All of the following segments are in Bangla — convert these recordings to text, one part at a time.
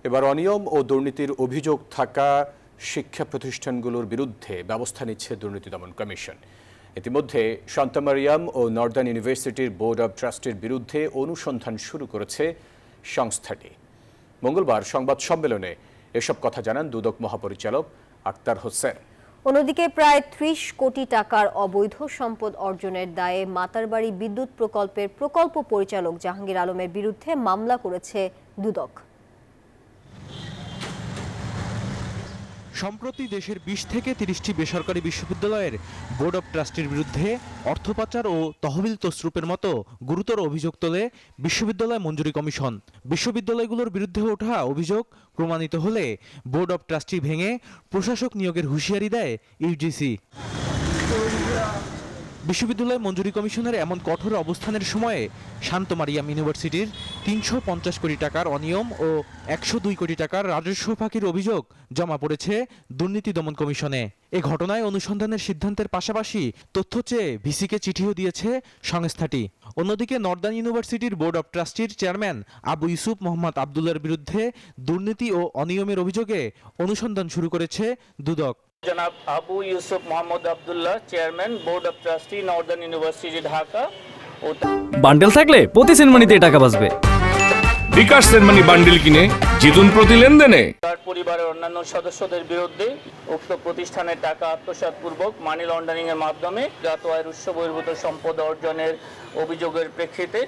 এবার অনিয়ম ও দুর্নীতির অভিযোগ থাকা শিক্ষা প্রতিষ্ঠানগুলোর বিরুদ্ধে ব্যবস্থা নিচ্ছে দুর্নীতি দমন কমিশন। ইতিমধ্যে সান্তা মারিয়াম ও নর্দার্ন ইউনিভার্সিটির বোর্ড অব ট্রাস্টির বিরুদ্ধে অনুসন্ধান শুরু করেছে সংস্থাটি। মঙ্গলবার সংবাদ সম্মেলনে এসব কথা জানান দুদক মহাপরিচালক আক্তার হোসেন। অন্যদিকে প্রায় ৩০ কোটি টাকার অবৈধ সম্পদ অর্জনের দায়ে মাতারবাড়ি বিদ্যুৎ প্রকল্পের প্রকল্প পরিচালক জাহাঙ্গীর আলমের বিরুদ্ধে মামলা করেছে দুদক। সম্প্রতি দেশের ২০ থেকে ৩০টি বেসরকারি বিশ্ববিদ্যালয়ের বোর্ড অব ট্রাস্টির বিরুদ্ধে অর্থ পাচার ও তহবিল তছরূপের মতো গুরুতর অভিযোগ তোলে বিশ্ববিদ্যালয় মঞ্জুরি কমিশন। বিশ্ববিদ্যালয়গুলোর বিরুদ্ধে ওঠা অভিযোগ প্রমাণিত হলে বোর্ড অব ট্রাস্টি ভেঙে প্রশাসক নিয়োগের হুঁশিয়ারি দেয় ইউজিসি। বিশ্ববিদ্যালয় মঞ্জুরি কমিশনের এমন কঠোর অবস্থানের সময়ে শান্ত মারিয়াম ইউনিভার্সিটির ৩৫০ কোটি টাকার অনিয়ম ও ১০২ কোটি টাকার রাজস্ব ফাঁকির অভিযোগ জমা পড়েছে দুর্নীতি দমন কমিশনে। এ ঘটনায় অনুসন্ধানের সিদ্ধান্তের পাশাপাশি তথ্য চেয়ে ভিসিকে চিঠিও দিয়েছে সংস্থাটি। অন্যদিকে নর্দার্ন ইউনিভার্সিটির বোর্ড অব ট্রাস্টির চেয়ারম্যান আবু ইউসুফ মোহাম্মদ আবদুল্লাহর বিরুদ্ধে দুর্নীতি ও অনিয়মের অভিযোগে অনুসন্ধান শুরু করেছে দুদক। জনাব Abu Yusuf Mohammad Abdullah, chairman, board of trustee, Northern university, Dhaka. Bundle থাকলে প্রতি সেনমানিতে টাকা বাঁচবে। বিকাশ সেনমানি বান্ডেল কিনে জিতুন প্রতি লেনদেনে। তার পরিবারের অন্যান্য সদস্যদের বিরুদ্ধে উক্ত প্রতিষ্ঠানের টাকা আত্মসাৎপূর্বক মানি লন্ডারিং এর মাধ্যমে জ্ঞাত আয়ের উৎস বহির্ভূত সম্পদ অর্জনের অভিযোগের প্রেক্ষিতে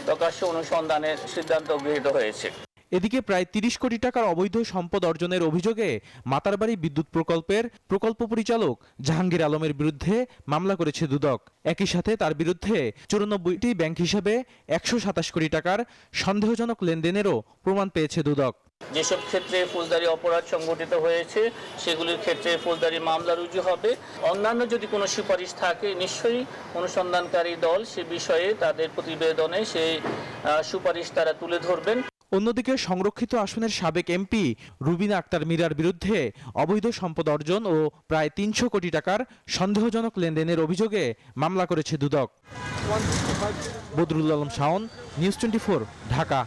প্রকাশ্য অনুসন্ধানের সিদ্ধান্ত গৃহীত হয়েছে। এদিকে প্রায় ৩০ কোটি টাকার অবৈধ সম্পদ অর্জনের অভিযোগে মাতারবাড়ি বিদ্যুৎ প্রকল্পের প্রকল্প পরিচালক জাহাঙ্গীর আলমের বিরুদ্ধে মামলা করেছে দুদক। একই সাথে তার বিরুদ্ধে ৯৪টি ব্যাংক হিসাবে ১২৭ কোটি টাকার সন্দেহজনক লেনদেনেরও প্রমাণ পেয়েছে দুদক। যেসব ক্ষেত্রে ফৌজদারি অপরাধ সংঘটিত হয়েছে সেগুলির ক্ষেত্রে ফৌজদারি মামলা রুজু হবে। অন্যান্য যদি কোনো সুপারিশ থাকে নিশ্চয়ই অনুসন্ধানকারী দল সে বিষয়ে তাদের প্রতিবেদনে সেই সুপারিশ তারা তুলে ধরবেন। অন্যদিকে সংরক্ষিত আসনের সাবেক এমপি রুবিনা আক্তার মীরার বিরুদ্ধে অবৈধ সম্পদ অর্জন ও প্রায় ৩০০ কোটি টাকার সন্দেহজনক লেনদেনের অভিযোগে মামলা করেছে দুদক। বদরুল আলম শাওন, নিউজ 24, ঢাকা।